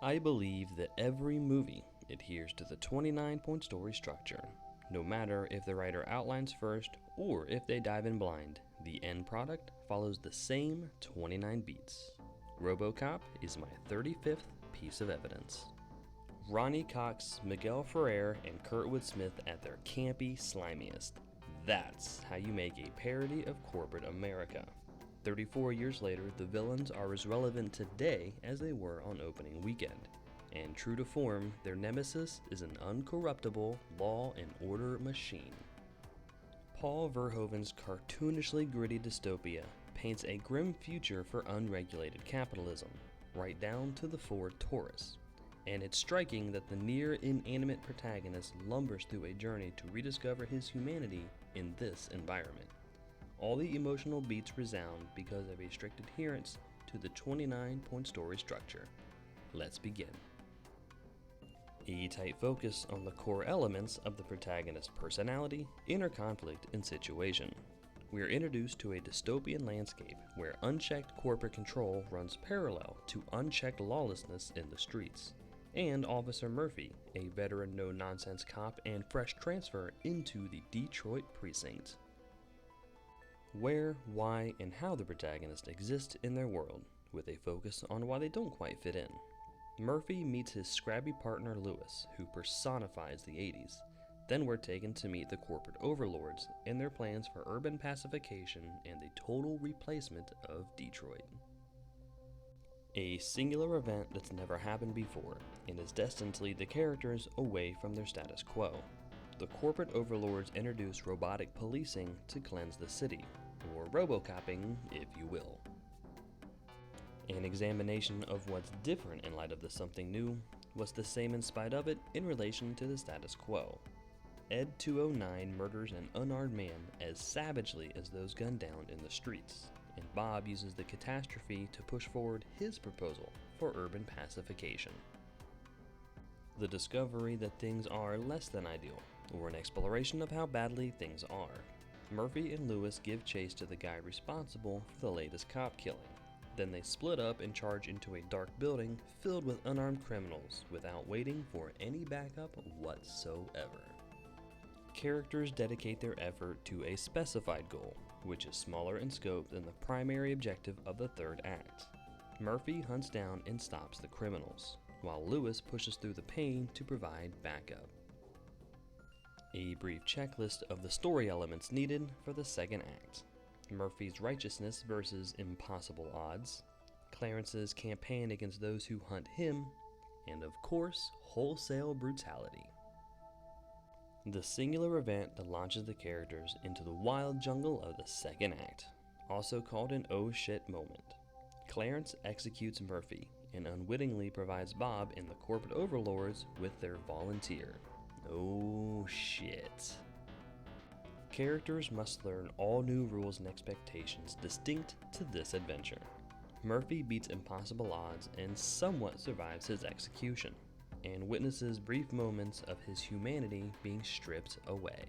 I believe that every movie adheres to the 29-point story structure. No matter if the writer outlines first or if they dive in blind, the end product follows the same 29 beats. RoboCop is my 35th piece of evidence. Ronnie Cox, Miguel Ferrer, and Kurtwood Smith at their campy slimiest. That's how you make a parody of corporate America. 34 years later, the villains are as relevant today as they were on opening weekend. And true to form, their nemesis is an uncorruptible law and order machine. Paul Verhoeven's cartoonishly gritty dystopia paints a grim future for unregulated capitalism, right down to the Ford Taurus. And it's striking that the near inanimate protagonist lumbers through a journey to rediscover his humanity in this environment. All the emotional beats resound because of a strict adherence to the 29-point story structure. Let's begin. A tight focus on the core elements of the protagonist's personality, inner conflict, and situation. We are introduced to a dystopian landscape where unchecked corporate control runs parallel to unchecked lawlessness in the streets. And Officer Murphy, a veteran no-nonsense cop and fresh transfer into the Detroit precinct. Where, why, and how the protagonist exist in their world, with a focus on why they don't quite fit in. Murphy meets his scrappy partner Lewis, who personifies the 80s. Then we're taken to meet the corporate overlords and their plans for urban pacification and the total replacement of Detroit. A singular event that's never happened before and is destined to lead the characters away from their status quo. The corporate overlords introduce robotic policing to cleanse the city, or RoboCopping, if you will. An examination of what's different in light of the something new, what's the same in spite of it in relation to the status quo. Ed 209 murders an unarmed man as savagely as those gunned down in the streets, and Bob uses the catastrophe to push forward his proposal for urban pacification. The discovery that things are less than ideal, or an exploration of how badly things are. Murphy and Lewis give chase to the guy responsible for the latest cop killing. Then they split up and charge into a dark building filled with unarmed criminals without waiting for any backup whatsoever. Characters dedicate their effort to a specified goal, which is smaller in scope than the primary objective of the third act. Murphy hunts down and stops the criminals, while Lewis pushes through the pain to provide backup. A brief checklist of the story elements needed for the second act. Murphy's righteousness versus impossible odds, Clarence's campaign against those who hunt him, and of course, wholesale brutality. The singular event that launches the characters into the wild jungle of the second act, also called an oh shit moment. Clarence executes Murphy and unwittingly provides Bob and the corporate overlords with their volunteer. Oh shit. Characters must learn all new rules and expectations distinct to this adventure. Murphy beats impossible odds and somewhat survives his execution, and witnesses brief moments of his humanity being stripped away.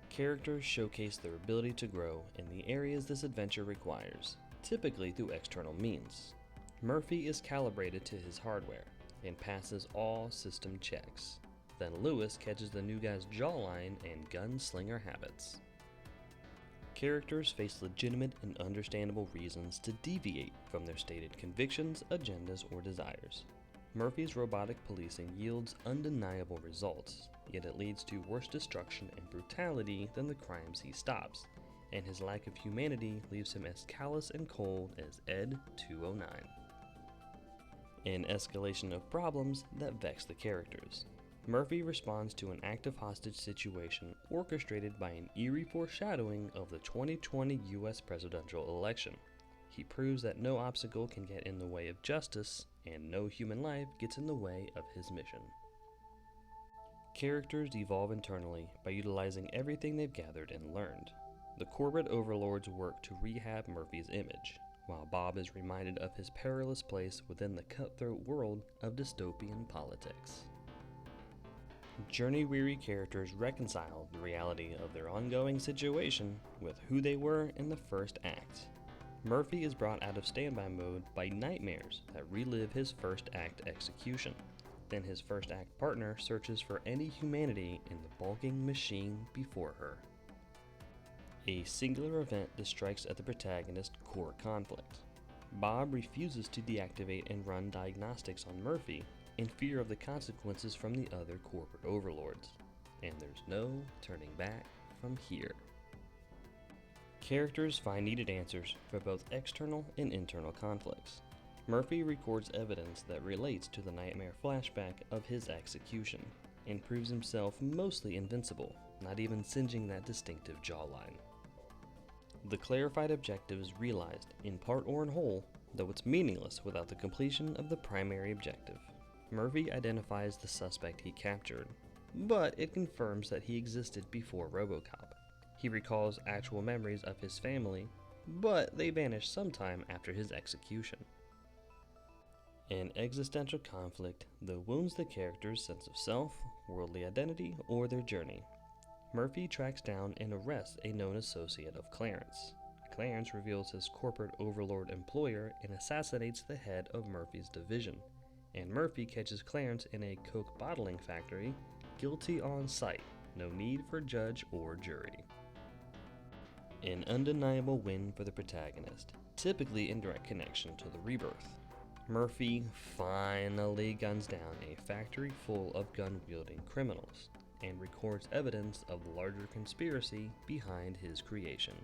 Characters showcase their ability to grow in the areas this adventure requires, typically through external means. Murphy is calibrated to his hardware and passes all system checks. Then Lewis catches the new guy's jawline and gunslinger habits. Characters face legitimate and understandable reasons to deviate from their stated convictions, agendas, or desires. Murphy's robotic policing yields undeniable results, yet it leads to worse destruction and brutality than the crimes he stops, and his lack of humanity leaves him as callous and cold as Ed 209. An escalation of problems that vex the characters. Murphy responds to an active hostage situation orchestrated by an eerie foreshadowing of the 2020 US presidential election. He proves that no obstacle can get in the way of justice, and no human life gets in the way of his mission. Characters evolve internally by utilizing everything they've gathered and learned. The corporate overlords work to rehab Murphy's image, while Bob is reminded of his perilous place within the cutthroat world of dystopian politics. Journey-weary characters reconcile the reality of their ongoing situation with who they were in the first act. Murphy is brought out of standby mode by nightmares that relive his first act execution. Then his first act partner searches for any humanity in the bulking machine before her. A singular event strikes at the protagonist's core conflict. Bob refuses to deactivate and run diagnostics on Murphy in fear of the consequences from the other corporate overlords. And there's no turning back from here. Characters find needed answers for both external and internal conflicts. Murphy records evidence that relates to the nightmare flashback of his execution, and proves himself mostly invincible, not even singeing that distinctive jawline. The clarified objective is realized, in part or in whole, though it's meaningless without the completion of the primary objective. Murphy identifies the suspect he captured, but it confirms that he existed before RoboCop. He recalls actual memories of his family, but they vanish sometime after his execution. An existential conflict that wounds the character's sense of self, worldly identity, or their journey. Murphy tracks down and arrests a known associate of Clarence. Clarence reveals his corporate overlord employer and assassinates the head of Murphy's division, and Murphy catches Clarence in a coke bottling factory, guilty on sight, no need for judge or jury. An undeniable win for the protagonist, typically in direct connection to the Rebirth. Murphy finally guns down a factory full of gun-wielding criminals, and records evidence of the larger conspiracy behind his creation.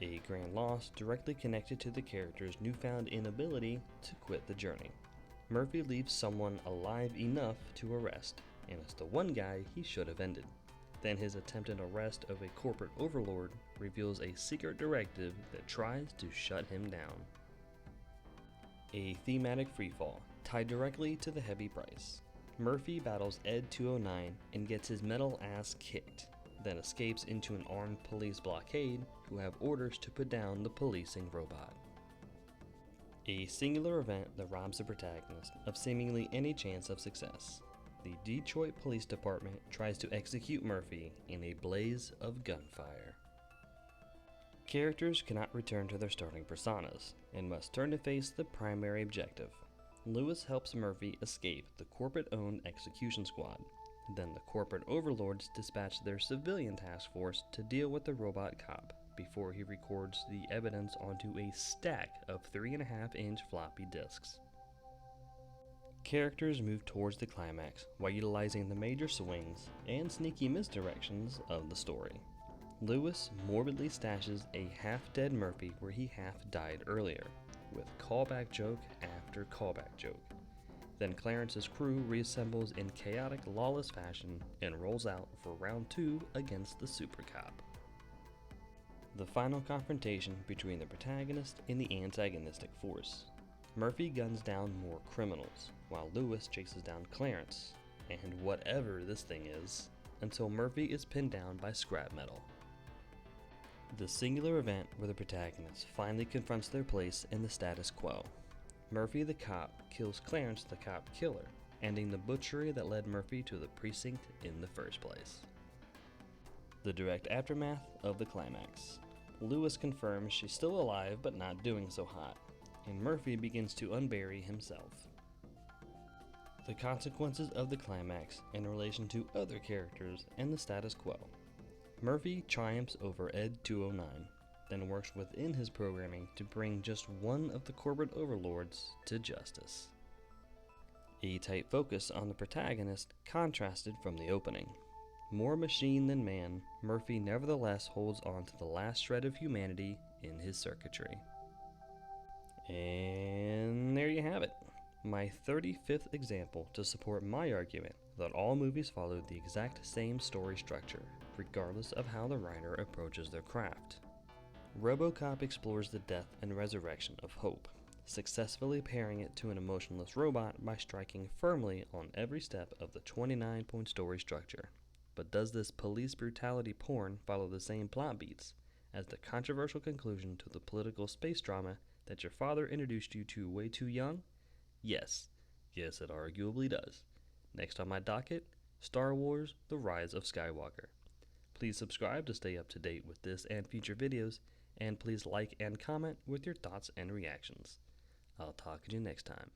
A grand loss directly connected to the character's newfound inability to quit the journey. Murphy leaves someone alive enough to arrest, and it's the one guy he should have ended. Then his attempted arrest of a corporate overlord reveals a secret directive that tries to shut him down. A thematic freefall, tied directly to the heavy price. Murphy battles Ed 209 and gets his metal ass kicked, then escapes into an armed police blockade who have orders to put down the policing robot. A singular event that robs the protagonist of seemingly any chance of success. The Detroit Police Department tries to execute Murphy in a blaze of gunfire. Characters cannot return to their starting personas, and must turn to face the primary objective. Lewis helps Murphy escape the corporate-owned execution squad. Then the corporate overlords dispatch their civilian task force to deal with the robot cop, before he records the evidence onto a stack of 3.5-inch floppy disks. Characters move towards the climax while utilizing the major swings and sneaky misdirections of the story. Lewis morbidly stashes a half-dead Murphy where he half-died earlier, with callback joke after callback joke. Then Clarence's crew reassembles in chaotic, lawless fashion and rolls out for round 2 against the Super Cop. The final confrontation between the protagonist and the antagonistic force. Murphy guns down more criminals, while Lewis chases down Clarence, and whatever this thing is, until Murphy is pinned down by scrap metal. The singular event where the protagonist finally confronts their place in the status quo. Murphy the cop kills Clarence the cop killer, ending the butchery that led Murphy to the precinct in the first place. The direct aftermath of the climax. Lewis confirms she's still alive but not doing so hot, and Murphy begins to unbury himself. The consequences of the climax in relation to other characters and the status quo. Murphy triumphs over Ed 209, then works within his programming to bring just one of the corporate overlords to justice. A tight focus on the protagonist contrasted from the opening. More machine than man, Murphy nevertheless holds on to the last shred of humanity in his circuitry. And there you have it, my 35th example to support my argument that all movies follow the exact same story structure, regardless of how the writer approaches their craft. RoboCop explores the death and resurrection of hope, successfully pairing it to an emotionless robot by striking firmly on every step of the 29-point story structure. But does this police brutality porn follow the same plot beats as the controversial conclusion to the political space drama that your father introduced you to way too young? Yes, it arguably does. Next on my docket, Star Wars: The Rise of Skywalker. Please subscribe to stay up to date with this and future videos, and please like and comment with your thoughts and reactions. I'll talk to you next time.